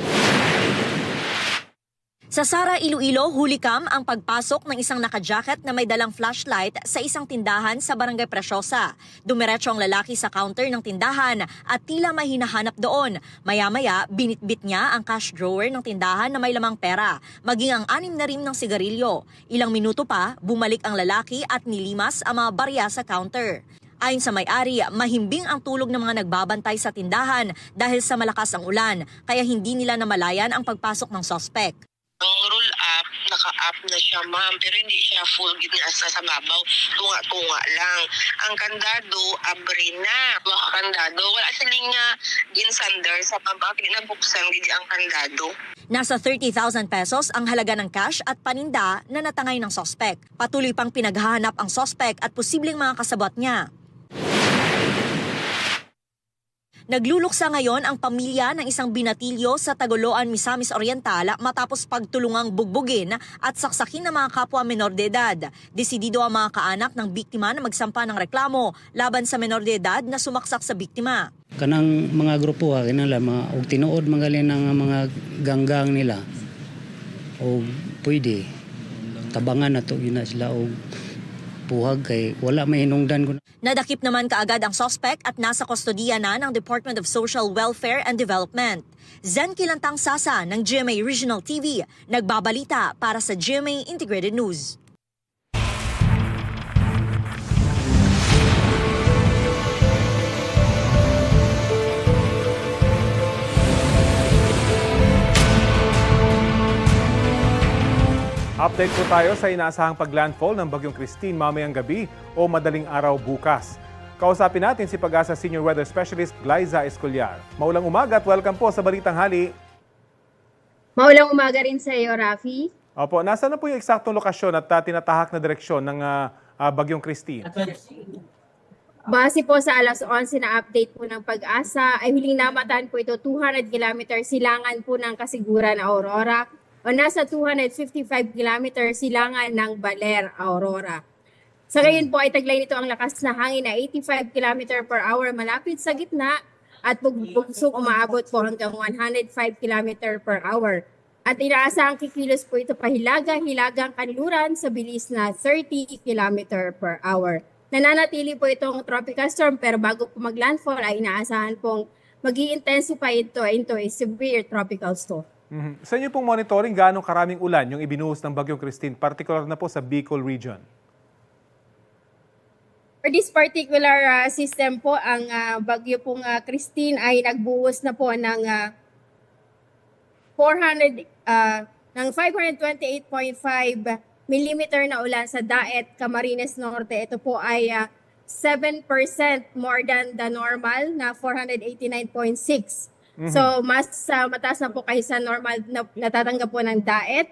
Sa Sara, Iloilo, hulikam ang pagpasok ng isang nakajacket na may dalang flashlight sa isang tindahan sa Barangay Preciosa. Dumiretso ang lalaki sa counter ng tindahan at tila may hinahanap doon. Maya-maya, binitbit niya ang cash drawer ng tindahan na may lamang pera, maging ang 6 na rim ng sigarilyo. Ilang minuto pa, bumalik ang lalaki at nilimas ang mga barya sa counter. Ayon sa may-ari, mahimbing ang tulog ng mga nagbabantay sa tindahan dahil sa malakas ang ulan, kaya hindi nila namalayan ang pagpasok ng suspect. Ang roll up, naka-up na siya ma'am, pero hindi siya full ginasa sa mabaw, tunga-tunga lang. Ang kandado, abre na. Baka kandado, wala siling nga ginsander sa pabakit na buksan gidi ang kandado. Nasa 30,000 pesos ang halaga ng cash at paninda na natangay ng suspect. Patuloy pang pinaghahanap ang suspect at posibleng mga kasabot niya. Nagluluksa ngayon ang pamilya ng isang binatilyo sa Tagoloan, Misamis Oriental matapos pagtulungang bugbugin at saksakin ng mga kapwa menor de edad. Desidido ang mga kaanak ng biktima na magsampa ng reklamo laban sa menor de edad na sumaksak sa biktima. Kanang mga grupo kinala og tinuod magaling ng mga ganggang nila. O pwede tabangan nato gina sila og puhag kay wala may hinungdan ko. Nadakip naman kaagad ang suspect at nasa kustodiya na ng Department of Social Welfare and Development. Zen Kilantang Sasa ng GMA Regional TV, nagbabalita para sa GMA Integrated News. Update po tayo sa inaasahang paglandfall ng Bagyong Christine mamayang gabi o madaling araw bukas. Kausapin natin si Pag-asa Senior Weather Specialist Glyza Escollar. Maulang umaga at welcome po sa Balitang Hali. Maulang umaga rin sa iyo, Rafi. Opo, nasaan na po yung eksaktong lokasyon at tinatahak na direksyon ng Bagyong Christine? Base po sa alas 11 na update po ng Pag-asa, ay huling namataan po ito 200 km silangan po ng Kasiguran, Aurora o nasa 255 km silangan ng Baler, Aurora. Sa ngayon po ay taglay nito ang lakas na hangin na 85 km per hour malapit sa gitna at bugsong umaabot po hanggang 105 km per hour. At inaasahang kikilos po ito pahilagang kanluran sa bilis na 30 km per hour. Nananatili po itong tropical storm pero bago po maglandfall ay inaasahan pong mag-i-intensify ito into a severe tropical storm. Sa inyo pong monitoring, gaano karaming ulan yung ibinuhos ng Bagyong Christine, particular na po sa Bicol region? For this particular system po, ang bagyo pong Christine ay nagbuhos na po ng 528.5 millimeter na ulan sa Daet, Camarines Norte. Ito po ay 7% more than the normal na 489.6. So mas mataas na po kaysa normal na natatanggap po ng Daet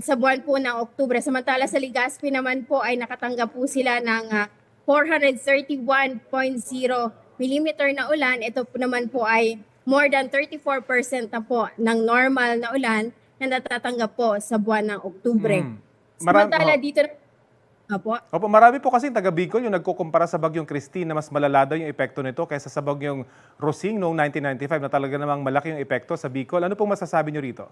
sa buwan po ng Oktubre. Samantala sa Legazpi naman po ay nakatanggap po sila ng 431.0 millimeter na ulan. Ito po naman po ay more than 34% na po ng normal na ulan na natatanggap po sa buwan ng Oktubre. Samantala dito Opo, marami po kasi taga Bicol yung nagkukumpara sa Bagyong Christine na mas malala daw yung epekto nito kaysa sa Bagyong Rosing noong 1995 na talaga namang malaki yung epekto sa Bicol. Ano pong masasabi nyo rito?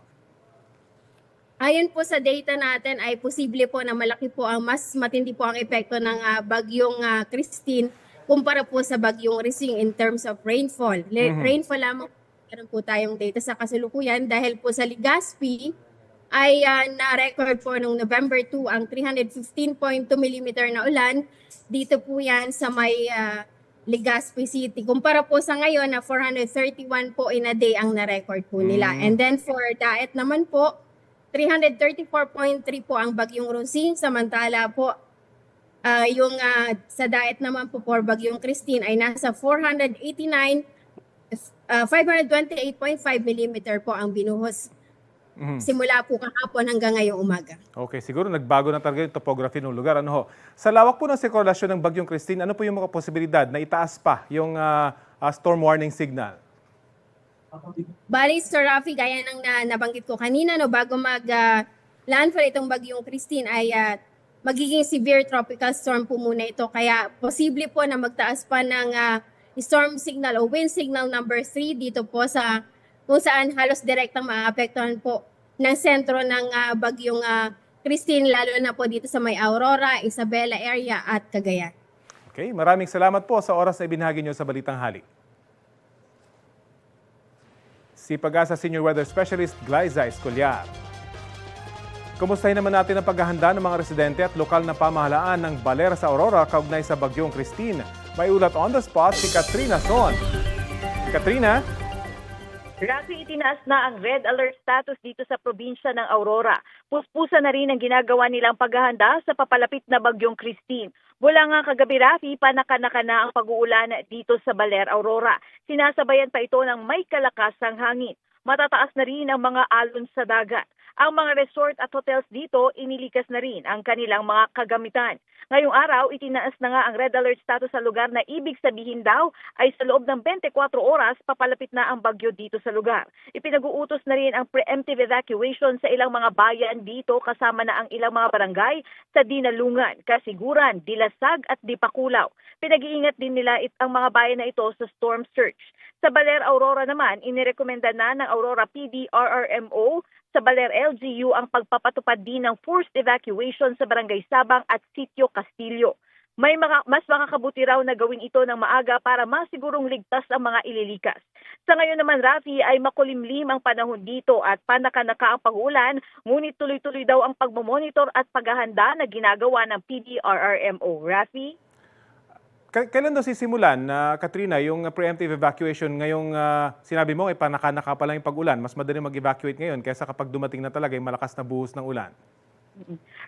Ayon po sa data natin ay posible po na malaki po ang mas matindi po ang epekto ng Bagyong Christine kumpara po sa Bagyong Rosing in terms of rainfall. Rainfall lamang meron po tayong data sa kasalukuyan dahil po sa Legazpi ay na-record po noong November 2 ang 315.2 mm na ulan. Dito po yan sa may Legazpi City. Kumpara po sa ngayon na 431 po in a day ang na-record po nila. And then for Daet naman po, 334.3 po ang Bagyong Rosing. Samantala po, yung sa Daet naman po for Bagyong Christine ay nasa 528.5 mm po ang binuhos. Simula po kahapon hanggang ngayong umaga. Okay, siguro nagbago na talaga yung topography ng lugar. Ano ho? Sa lawak po ng sirkulasyon ng Bagyong Christine, ano po yung mga posibilidad na itaas pa yung storm warning signal? Bali, Sir Rafi, gaya ng nabanggit ko kanina, no, bago mag-landfall itong Bagyong Christine ay magiging severe tropical storm po muna ito. Kaya posible po na magtaas pa ng storm signal o wind signal number 3 dito po sa kung saan halos direktang maapektuhan po ng sentro ng Bagyong Christine, lalo na po dito sa may Aurora, Isabela area at Cagayan. Okay, maraming salamat po sa oras na ibinahagi nyo sa Balitang Hali. Si Pag-asa Senior Weather Specialist Glyza Escollar. Kumustahin naman natin ang paghahanda ng mga residente at lokal na pamahalaan ng Baler sa Aurora kaugnay sa Bagyong Christine. May ulat on the spot si Katrina Son. Katrina? Rafi, itinaas na ang red alert status dito sa probinsya ng Aurora. Puspusa na rin ang ginagawa nilang paghahanda sa papalapit na Bagyong Christine. Mula nga kagabi, Rafi, panakanaka na ang pag-uulan dito sa Baler, Aurora. Sinasabayan pa ito ng may kalakasang hangin. Matataas na rin ang mga alon sa dagat. Ang mga resort at hotels dito, inilikas na rin ang kanilang mga kagamitan. Ngayong araw, itinaas na nga ang red alert status sa lugar na ibig sabihin daw ay sa loob ng 24 oras, papalapit na ang bagyo dito sa lugar. Ipinag-uutos na rin ang preemptive evacuation sa ilang mga bayan dito kasama na ang ilang mga barangay sa Dinalungan, Kasiguran, Dilasag at Dipakulaw. Pinag-iingat din nila ang mga bayan na ito sa storm surge. Sa Baler, Aurora naman, inirekomenda na ng Aurora PD RRMO sa Baler LGU ang pagpapatupad din ng forced evacuation sa Barangay Sabang at Sitio Castillo. Mas makakabuti raw na gawin ito ng maaga para masigurong ligtas ang mga ililikas. Sa ngayon naman, Rafi, ay makulimlim ang panahon dito at panakanaka ang pag-ulan, ngunit tuloy-tuloy daw ang pagmamonitor at paghahanda na ginagawa ng PDRRMO. Rafi? Kailan daw sisimulan, Katrina, yung preemptive evacuation ngayong sinabi mo ay panakanaka pa lang yung pag-ulan? Mas madali mag-evacuate ngayon kaysa kapag dumating na talaga yung malakas na buhos ng ulan.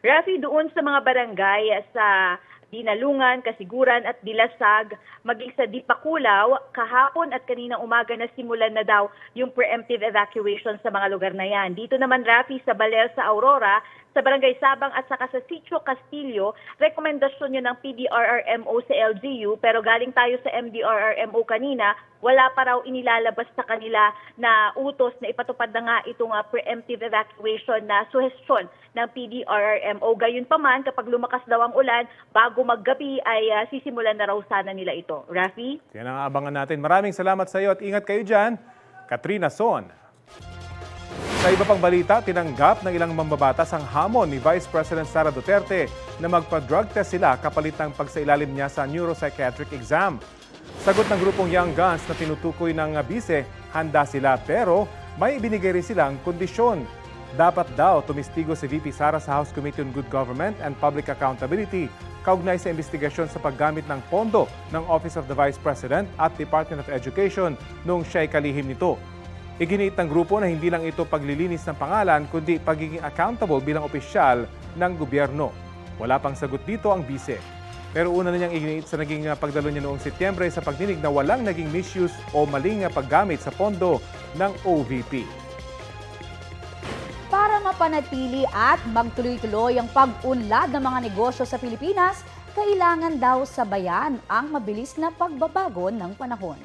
Rafi, doon sa mga barangay sa Dinalungan, Kasiguran at Dilasag, maging sa Dipakulaw, kahapon at kaninang umaga na simulan na daw yung preemptive evacuation sa mga lugar na yan. Dito naman, Rafi, sa Baler sa Aurora, sa Barangay Sabang at saka sa Sitio Castillo. Rekomendasyon yun ng PDRRMO sa LGU, pero galing tayo sa MDRRMO kanina, wala pa raw inilalabas sa kanila na utos na ipatupad na nga itong preemptive evacuation na suhestyon ng PDRRMO. Gayunpaman, kapag lumakas daw ang ulan, bago maggabi ay sisimulan na raw sana nila ito. Rafi? Yan ang abangan natin. Maraming salamat sa iyo at ingat kayo dyan. Katrina Son. Sa iba pang balita, tinanggap ng ilang mambabatas ang hamon ni Vice President Sara Duterte na magpa-drug test sila kapalit ng pagsailalim niya sa neuropsychiatric exam. Sagot ng grupong Young Guns na tinutukoy ng bise, handa sila pero may ibinigay rin silang kondisyon. Dapat daw tumistigo si VP Sara sa House Committee on Good Government and Public Accountability kaugnay sa investigasyon sa paggamit ng pondo ng Office of the Vice President at Department of Education noong siya'y kalihim nito. Iginiit ng grupo na hindi lang ito paglilinis ng pangalan kundi pagiging accountable bilang opisyal ng gobyerno. Wala pang sagot dito ang bise. Pero una na niyang iginiit sa naging pagdalo niya noong Setyembre sa pagdinig na walang naging misuse o maling paggamit sa pondo ng OVP. Para mapanatili at magtuloy-tuloy ang pag-unlad ng mga negosyo sa Pilipinas, kailangan daw sabayan ang mabilis na pagbabago ng panahon.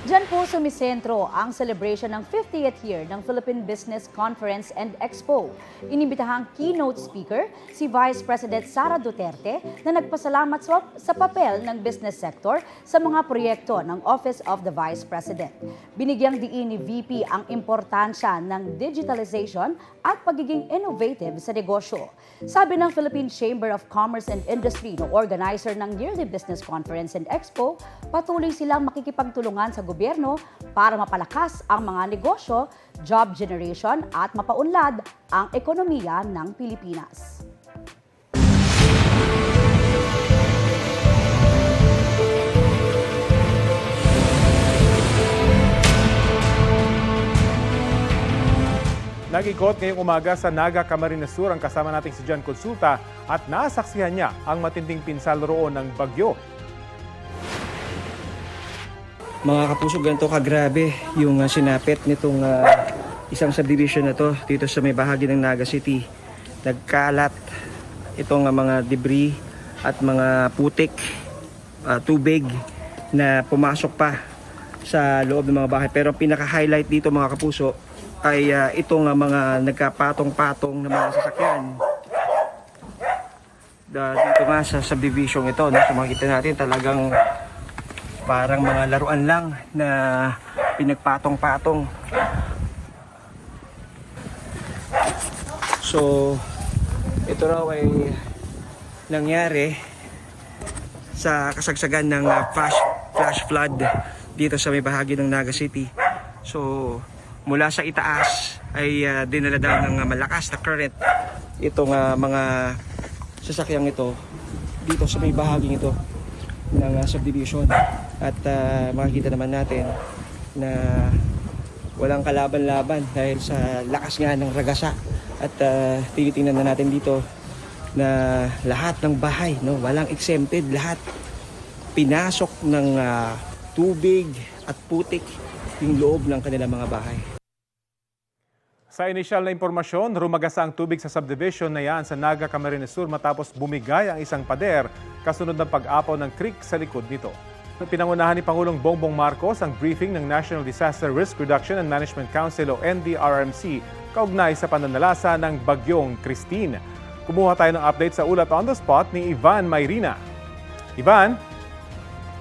Diyan po sumisentro ang celebration ng 50th year ng Philippine Business Conference and Expo. Inimbitahang keynote speaker si Vice President Sara Duterte na nagpasalamat sa papel ng business sector sa mga proyekto ng Office of the Vice President. Binigyang diin ni VP ang importansya ng digitalization at pagiging innovative sa negosyo. Sabi ng Philippine Chamber of Commerce and Industry na organizer ng Yearly Business Conference and Expo, patuloy silang makikipagtulungan sa gobyerno para mapalakas ang mga negosyo, job generation at mapaunlad ang ekonomiya ng Pilipinas. Nag-ikot ngayong umaga sa Naga, Camarines Sur ang kasama nating si John Consulta at nasaksihan niya ang matinding pinsal roon ng bagyo. Mga kapuso, ganito kagrabe yung sinapit nitong isang subdivision na to dito sa may bahagi ng Naga City. Nagkalat itong mga debris at mga putik, tubig na pumasok pa sa loob ng mga bahay. Pero ang pinaka-highlight dito mga kapuso ay itong mga nagkapatong-patong na mga sasakyan. Dito nga sa subdivision ito, no? So makikita natin talagang parang mga laruan lang na pinagpatong-patong. So ito raw ay nangyari sa kasagsagan ng flash flood dito sa may bahagi ng Naga City. So mula sa itaas ay dinala daw ng malakas na current itong mga sasakyang ito dito sa may bahaging ito ng subdivision. At makikita naman natin na walang kalaban-laban dahil sa lakas nga ng ragasa. At tinitingnan na natin dito na lahat ng bahay, no, walang exempted, lahat pinasok ng tubig at putik yung loob ng kanilang mga bahay. Sa inisyal na impormasyon, rumagasa ang tubig sa subdivision na yan sa Naga, Camarines Sur matapos bumigay ang isang pader kasunod ng pag-apaw ng creek sa likod nito. Pinangunahan ni Pangulong Bongbong Marcos ang briefing ng National Disaster Risk Reduction and Management Council o NDRRMC kaugnay sa pananalasa ng Bagyong Christine. Kumuha tayo ng update sa ulat on the spot ni Ivan Mayrina. Ivan?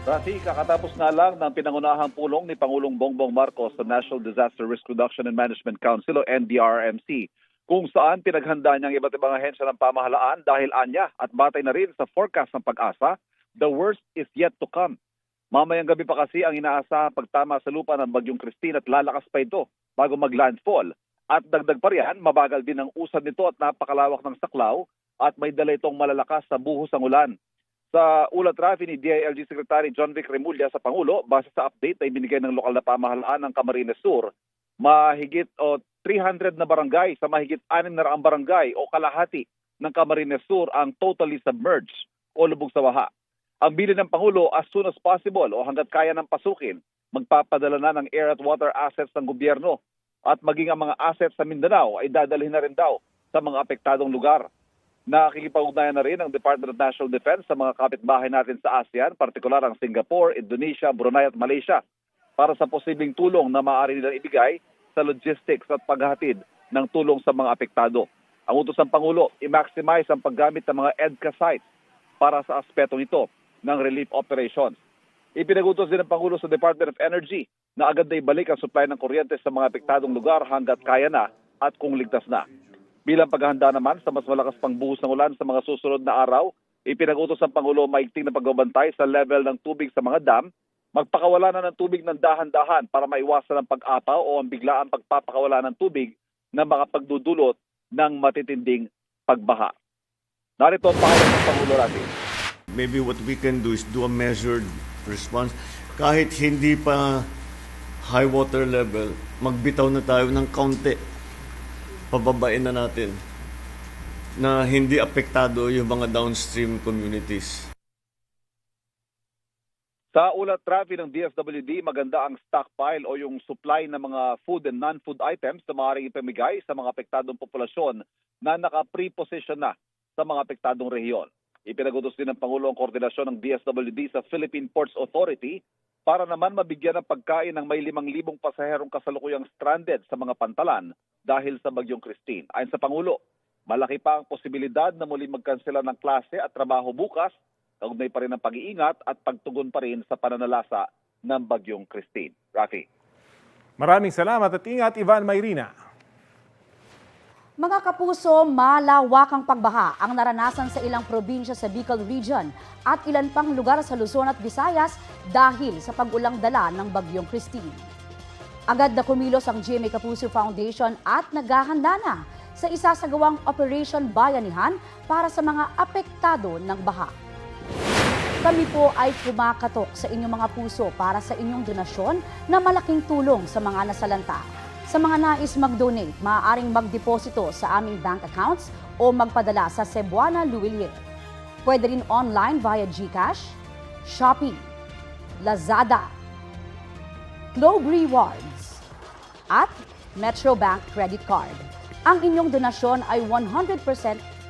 Rafi, kakatapos nga lang ng pinangunahang pulong ni Pangulong Bongbong Marcos sa National Disaster Risk Reduction and Management Council o NDRRMC, kung saan pinaghanda niya ang iba't ibang ahensya ng pamahalaan dahil anya at batay na rin sa forecast ng Pag-asa, the worst is yet to come. Mamayang gabi pa kasi ang inaasahang pagtama sa lupa ng Bagyong Christine at lalakas pa ito bago mag-landfall. At dagdag pa riyan, mabagal din ang usad nito at napakalawak ng saklaw at may dala itong malalakas sa buhos ng ulan. Sa ulat Rafi ni DILG Secretary John Vic Remulla sa Pangulo, base sa update ay binigay ng lokal na pamahalaan ng Camarines Sur, mahigit 300 na barangay sa mahigit 600 barangay o kalahati ng Camarines Sur ang totally submerged o lubog sa baha. Ang bilin ng Pangulo as soon as possible o hanggat kaya ng pasukin, magpapadala na ng air at water assets ng gobyerno at maging ang mga assets sa Mindanao ay dadalhin na rin daw sa mga apektadong lugar. Nakikipag-ugnayan na rin ang Department of National Defense sa mga kapitbahay natin sa ASEAN, partikular ang Singapore, Indonesia, Brunei at Malaysia, para sa posibleng tulong na maaari nilang ibigay sa logistics at paghahatid ng tulong sa mga apektado. Ang utos ng Pangulo, i-maximize ang paggamit ng mga EDCA sites para sa aspetong ito ng relief operations. Ipinagutos din ng Pangulo sa Department of Energy na agad na ibalik ang supply ng kuryente sa mga apektadong lugar hanggat kaya na at kung ligtas na. Bilang paghahanda naman sa mas malakas pang buhos ng ulan sa mga susunod na araw, ipinagutos ng Pangulo maigting na pagbabantay sa level ng tubig sa mga dam, magpakawala na ng tubig ng dahan-dahan para maiwasan ang pag-apaw o ang biglaang pagpapakawala ng tubig na makapagdudulot ng matitinding pagbaha. Narito ang pahayag ng Pangulo natin. Maybe what we can do is do a measured response. Kahit hindi pa high water level, magbitaw na tayo ng kaunti. Pababain na natin na hindi apektado yung mga downstream communities. Sa ulat traffic ng DSWD, maganda ang stockpile o yung supply ng mga food and non-food items na maaaring ipamigay sa mga apektadong populasyon na naka-pre-position na sa mga apektadong rehiyon. Ipinagutos din ng Pangulo ang koordinasyon ng DSWD sa Philippine Ports Authority para naman mabigyan ng pagkain ng may 5,000 pasaherong kasalukuyang stranded sa mga pantalan dahil sa Bagyong Christine. Ayon sa Pangulo, malaki pa ang posibilidad na muli magkansela ng klase at trabaho bukas, kaugnay pa rin ang pag-iingat at pagtugon pa rin sa pananalasa ng Bagyong Christine. Rafi. Maraming salamat at ingat, Ivan Mayrina. Mga kapuso, malawakang pagbaha ang naranasan sa ilang probinsya sa Bicol Region at ilan pang lugar sa Luzon at Visayas dahil sa pag-ulang dala ng Bagyong Christine. Agad na kumilos ang GMA Kapuso Foundation at naghahanda na sa isasagawang Operation Bayanihan para sa mga apektado ng baha. Kami po ay kumakatok sa inyong mga puso para sa inyong donasyon na malaking tulong sa mga nasalanta. Sa mga nais mag-donate, maaaring magdeposito sa aming bank accounts o magpadala sa Cebuana Luwilier. Pwede rin online via GCash, Shopee, Lazada, Globe Rewards, at Metrobank Credit Card. Ang inyong donasyon ay 100%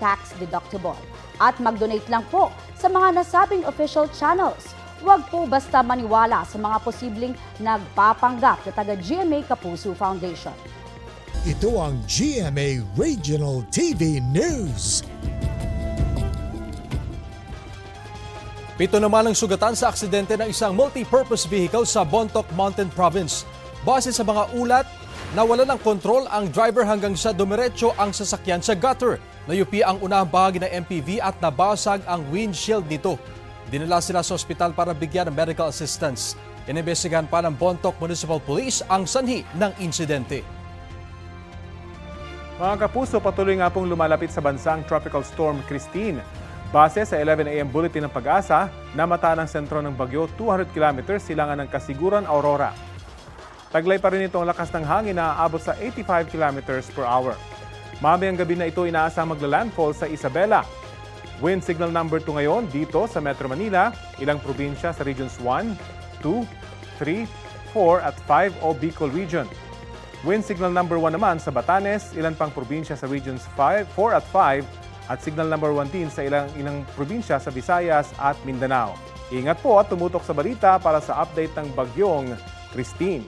tax deductible. At mag-donate lang po sa mga nasabing official channels. Huwag po basta maniwala sa mga posibleng nagpapanggap na taga-GMA Kapuso Foundation. Ito ang GMA Regional TV News. 7 naman ang sugatan sa aksidente ng isang multi-purpose vehicle sa Bontoc Mountain Province. Base sa mga ulat, nawala ng kontrol ang driver hanggang sa dumiretso ang sasakyan sa gutter. Nayupi ang unang bahagi ng MPV at nabasag ang windshield nito. Dinala sila sa ospital para bigyan ng medical assistance. Inimbestigahan pa ng Bontoc Municipal Police ang sanhi ng insidente. Mga kapuso, patuloy nga pong lumalapit sa bansang Tropical Storm Christine. Base sa 11 a.m. bulletin ng Pag-asa, namata ng sentro ng bagyo 200 km silangan ng Kasiguran, Aurora. Taglay pa rin itong lakas ng hangin na aabot sa 85 km per hour. Mamayang gabi na ito inaasang magla-landfall sa Isabela. Wind signal number 2 ngayon dito sa Metro Manila, ilang probinsya sa Regions 1, 2, 3, 4 at 5 o Bicol Region. Wind signal number 1 naman sa Batanes, ilan pang probinsya sa Regions 4 at 5 at signal number 1 din sa ilang probinsya sa Visayas at Mindanao. Ingat po at tumutok sa balita para sa update ng Bagyong Christine.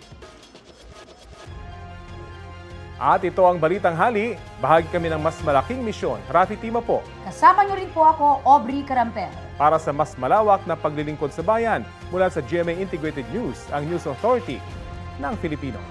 At ito ang Balitang Hali, bahagi kami ng mas malaking misyon. Rafi Tima po. Kasama niyo rin po ako, Aubrey Carampel. Para sa mas malawak na paglilingkod sa bayan mula sa GMA Integrated News, ang News Authority ng Filipino.